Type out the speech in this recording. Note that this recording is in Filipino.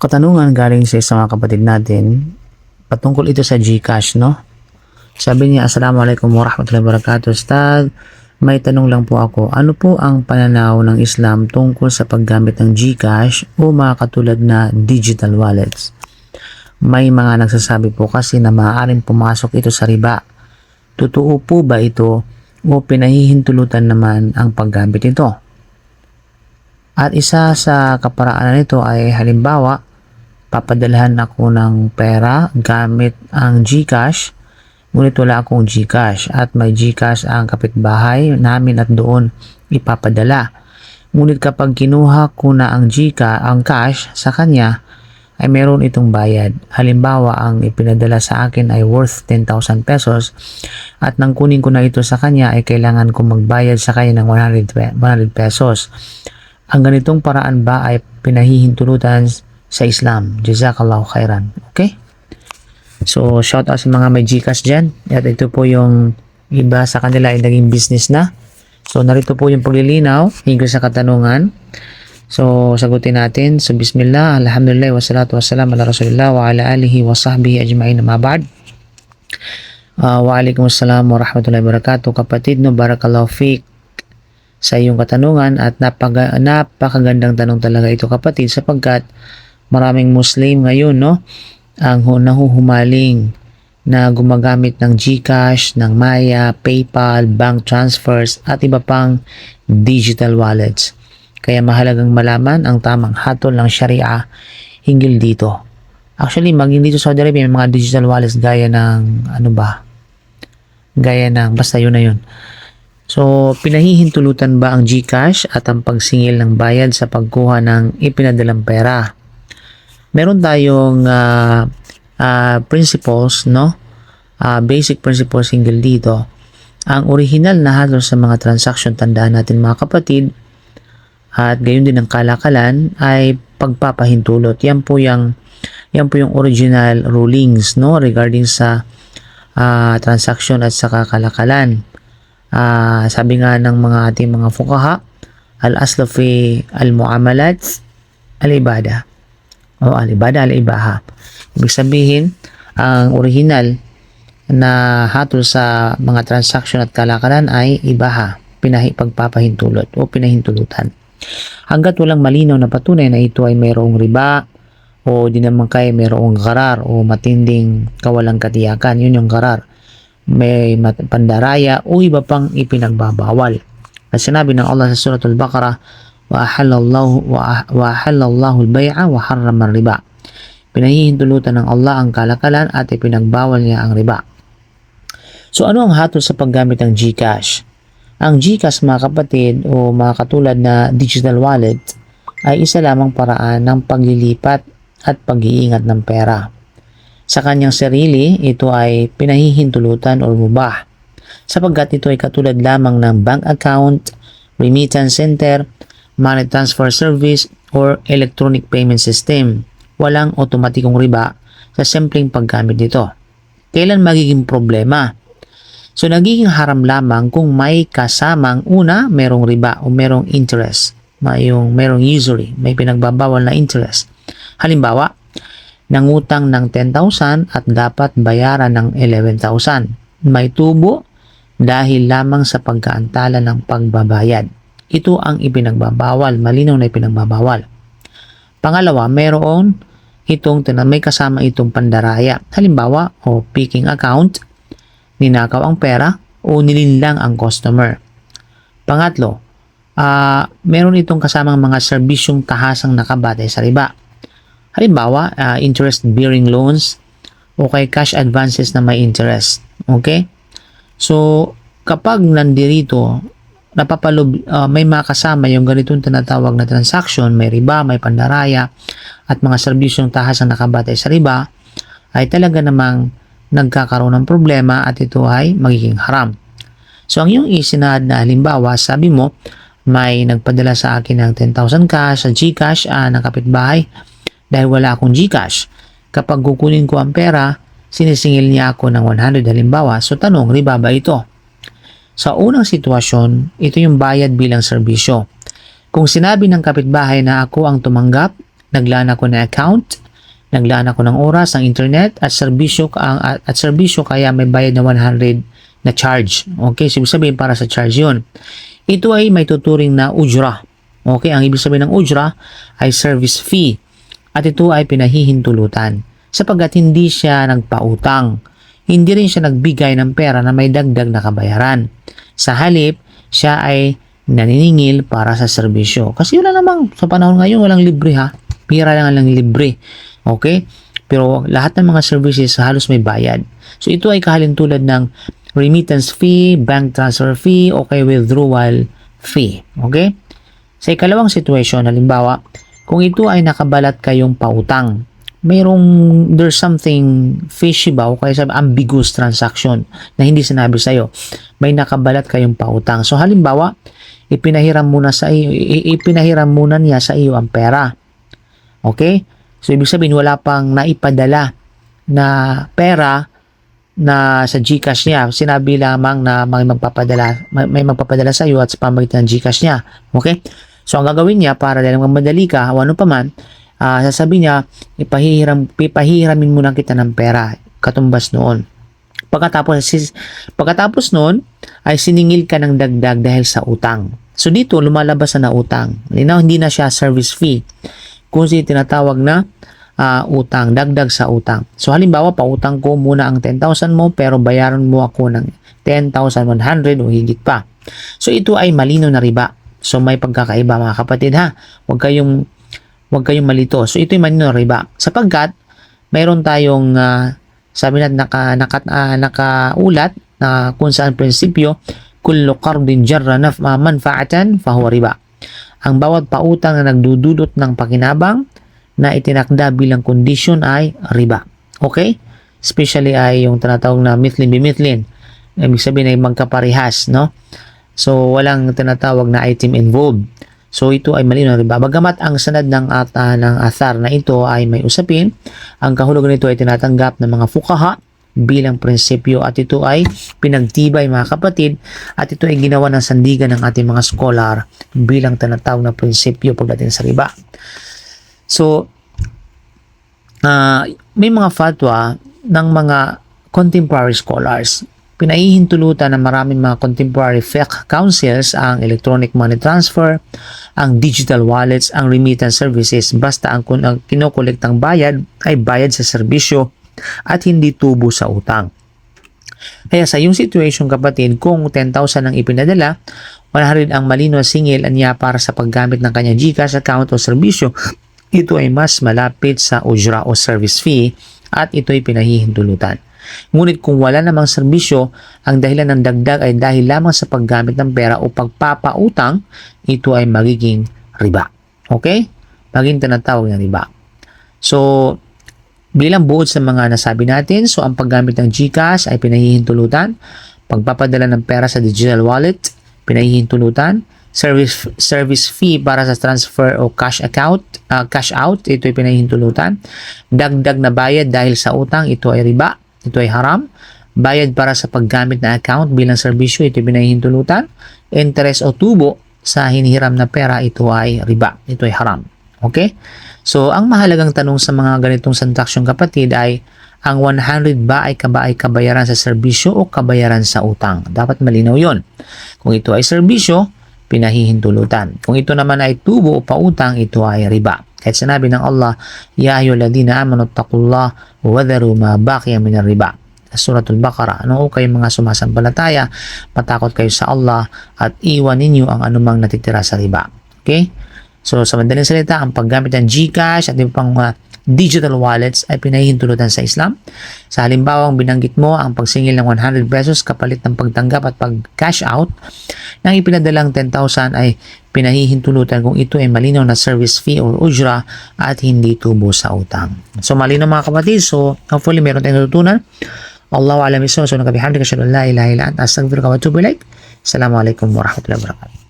Katanungan galing sa isang mga kapatid natin, patungkol ito sa GCash, no? Sabi niya, Assalamualaikum warahmatullahi wabarakatuh. Ustad, may tanong lang po ako. Ano po ang pananaw ng Islam tungkol sa paggamit ng GCash o mga katulad na digital wallets? May mga nagsasabi po kasi na maaaring pumasok ito sa riba. Totoo po ba ito o pinahihintulutan naman ang paggamit nito? At isa sa kaparaanan nito ay halimbawa, papadalhan ako ng pera gamit ang GCash, ngunit wala akong GCash at may GCash ang kapitbahay namin at doon ipapadala. Ngunit kapag kinuha ko na ang cash sa kanya, ay meron itong bayad. Halimbawa, ang ipinadala sa akin ay worth 10,000 pesos at nang kunin ko na ito sa kanya ay kailangan ko magbayad sa kanya ng 100 pesos. Ang ganitong paraan ba ay pinahihintulutan sa Islam? Jazakallahu khairan. Okay? So, shout out sa mga may GCash dyan. At ito po yung iba sa kanila ay naging business na. So, narito po yung paglilinaw hingga sa katanungan. So, sagutin natin. So, bismillah, alhamdulillah, wassalatu wassalam ala rasulillah wa ala alihi wa sahbihi ajma'in amma ba'd. Waalaikumsalam warahmatullahi wabarakatuh. Kapatid, no, barakallahu fiqh sa iyong katanungan at napakagandang tanong talaga ito, kapatid, sapagkat maraming Muslim ngayon, no, ang nahuhumaling na gumagamit ng GCash, ng Maya, PayPal, bank transfers at iba pang digital wallets. Kaya mahalagang malaman ang tamang hatol ng Sharia hinggil dito. Actually, maging dito sa Saudi Arabia, may mga digital wallets gaya ng basta yun na yun. So, pinahihintulutan ba ang GCash at ang pagsingil ng bayad sa pagkuha ng ipinadalang pera? Meron tayong principles, no? Basic principles hinggil dito. Ang original na hatol sa mga transaction, tandaan natin mga kapatid, at gayon din ang kalakalan ay pagpapahintulot. Yan po yung original rulings, no, regarding sa transaction at sa kalakalan. Sabi nga ng mga ating mga fuqaha, al-aslu fi al-muamalat al-ibadah o al-ibadah al-ibaha. Ibig sabihin, ang original na hatol sa mga transaction at kalakalan ay ibaha, pagpapahintulot o pinahintulutan. Hanggat walang malinaw na patunay na ito ay mayroong riba o di naman kaya mayroong gharar o matinding kawalang katiyakan, yun yung gharar, may pandaraya o iba pang ipinagbabawal. At sinabi ng Allah sa Suratul Baqarah, wa ahallallahu al-bay'a wa harrama ar-riba. Pinahihintulutan ng Allah ang kalakalan at ipinagbawal niya ang riba. So, ano ang hatol sa paggamit ng GCash? Ang GCash, mga kapatid, o mga katulad na digital wallet ay isa lamang paraan ng paglilipat at pag-iingat ng pera. Sa kanyang sarili, ito ay pinahihintulutan o mubah, sapagkat ito ay katulad lamang ng bank account, remittance center, money transfer service, or electronic payment system. Walang otomatikong riba sa simpleng paggamit nito. Kailan magiging problema? So, nagiging haram lamang kung may kasamang una, merong riba o merong interest. Merong usury, may pinagbabawal na interest. Halimbawa, nangutang ng 10,000 at dapat bayaran ng 11,000. May tubo dahil lamang sa pagkaantala ng pagbabayad. Ito ang ipinagbabawal, malinaw na ipinagbabawal. Pangalawa, may kasama itong pandaraya. Halimbawa, o picking account, ninakaw ang pera o nilinlang ang customer. Pangatlo, meron itong kasamang mga serbisyong tahasang nakabatay sa riba. Halimbawa, interest-bearing loans o kay cash advances na may interest. Okay? So, kapag nandirito, may makasama yung ganitong tinatawag na transaction, may riba, may pandaraya, at mga serbisyong tahasang nakabatay sa riba, ay talaga namang nagkakaroon ng problema at ito ay magiging haram. So, ang iyong isinahad na halimbawa, sabi mo, may nagpadala sa akin ng 10,000 cash sa GCash ng kapitbahay dahil wala akong GCash. Kapag kukunin ko ang pera, sinisingil niya ako ng 100 halimbawa. So, tanong, riba ba ito? Sa unang sitwasyon, ito yung bayad bilang serbisyo. Kung sinabi ng kapitbahay na ako ang tumanggap naglaan ako ng account, naglaan ako ng oras, ng internet, at serbisyo kaya may bayad na 100 na charge. Okay, so ibig sabihin para sa charge yun. Ito ay may tuturing na ujra. Okay, ang ibig sabihin ng ujra ay service fee. At ito ay pinahihintulutan sapagkat hindi siya nagpautang. Hindi rin siya nagbigay ng pera na may dagdag na kabayaran. Sa halip, siya ay naniningil para sa serbisyo. Kasi wala namang, sa panahon ngayon, walang libre ha. Pira lang ang libre. Okay? Pero lahat ng mga services halos may bayad. So ito ay kahalintulad ng remittance fee, bank transfer fee, o kay withdrawal fee. Okay? Sa ikalawang situation, halimbawa, kung ito ay nakabalat kayong pautang, there's something fishy ba o kaya sabi ambiguous transaction na hindi sinabi sa'yo. May nakabalat kayong pautang. So halimbawa, ipinahiram muna niya sa iyo ang pera. Okay? So, ibig sabihin, wala pang naipadala na pera na sa GCash niya. Sinabi lamang na may magpapadala sa iyo at sa pamagitan ng GCash niya. Okay? So, ang gagawin niya para dahil mamadali ka, o ano pa man, sasabihin niya, ipahihiramin muna kita ng pera, katumbas noon. Pagkatapos noon, ay siningil ka ng dagdag dahil sa utang. So, dito, lumalabas na utang. Hindi na siya service fee. Kung tinatawag na utang, dagdag sa utang. So halimbawa, pautang ko muna ang 10,000 mo pero bayaran mo ako ng 10,100 o higit pa. So ito ay malinaw na riba. So may pagkakaiba mga kapatid ha. Huwag kayong malito. So ito ay malinaw na riba. Sapagkat mayroon tayong sabi natin nakaulat na kung saan prinsipyo, kullu qardin jarra manfaatan fahuwa riba. Ang bawat pautang na nagdudulot ng pakinabang na itinakda bilang kondisyon ay riba. Okay? Especially ay yung tinatawag na mithlin bimithlin. Ibig sabihin ay magkaparehas, no? So, walang tinatawag na item involved. So, ito ay malinaw na riba. Bagamat ang sanad ng athar na ito ay may usapin, ang kahulugan nito ay tinatanggap ng mga fuqaha bilang prinsipyo at ito ay pinagtibay mga kapatid at ito ay ginawa ng sandigan ng ating mga scholar bilang tinatawag na prinsipyo pagdating sa riba. So, may mga fatwa ng mga contemporary scholars. Pinahihintulutan ng maraming mga contemporary fiqh councils ang electronic money transfer, ang digital wallets, ang remittance services basta ang kinokolektang bayad ay bayad sa serbisyo at hindi tubo sa utang. Kaya sa iyong situation kapatid, kung 10,000 ang ipinadala, 100 ang malino singil niya para sa paggamit ng kanyang GCash account o serbisyo, ito ay mas malapit sa ujra o service fee at ito ay pinahihintulutan. Ngunit kung wala namang serbisyo, ang dahilan ng dagdag ay dahil lamang sa paggamit ng pera o pagpapautang, ito ay magiging riba. Okay? Maging tinatawag na riba. So, bilang buod sa mga nasabi natin, so ang paggamit ng GCash ay pinahihintulutan, pagpapadala ng pera sa digital wallet, pinahihintulutan, service fee para sa transfer o cash out, ito ay pinahihintulutan, dagdag na bayad dahil sa utang, ito ay riba, ito ay haram, bayad para sa paggamit na account bilang serbisyo, ito ay pinahihintulutan, interest o tubo sa hinihiram na pera, ito ay riba, ito ay haram. Okay? So, ang mahalagang tanong sa mga ganitong transaksyon kapatid ay, ang 100 ba ay kabayaran sa serbisyo o kabayaran sa utang? Dapat malinaw yon. Kung ito ay serbisyo, pinahihintulutan. Kung ito naman ay tubo o pautang, ito ay riba. Kahit sinabi ng Allah, Ya ayyuhalladhina amanu taqullah wa dharu ma baqiya min ar-riba. Suratul Baqarah. Ano kayong mga sumasampalataya, matakot kayo sa Allah at iwan ninyo ang anumang natitira sa riba. Okay? So, sa madaling salita, ang paggamit ng GCash at ibang digital wallets ay pinahihintulutan sa Islam. Sa halimbawa, binanggit mo ang pagsingil ng 100 pesos kapalit ng pagtanggap at pag-cash out ng ipinadalang 10,000 ay pinahihintulutan kung ito ay malinaw na service fee or ujra at hindi tubo sa utang. So, malinaw mga kapatid. So, hopefully, meron tayong natutunan. Allahu a'lam bishawab. So, nakabihamdika asyhadu an la ilaha illa anta astaghfiruka wa atubu ilaik. Assalamualaikum warahmatullahi wabarakatuh.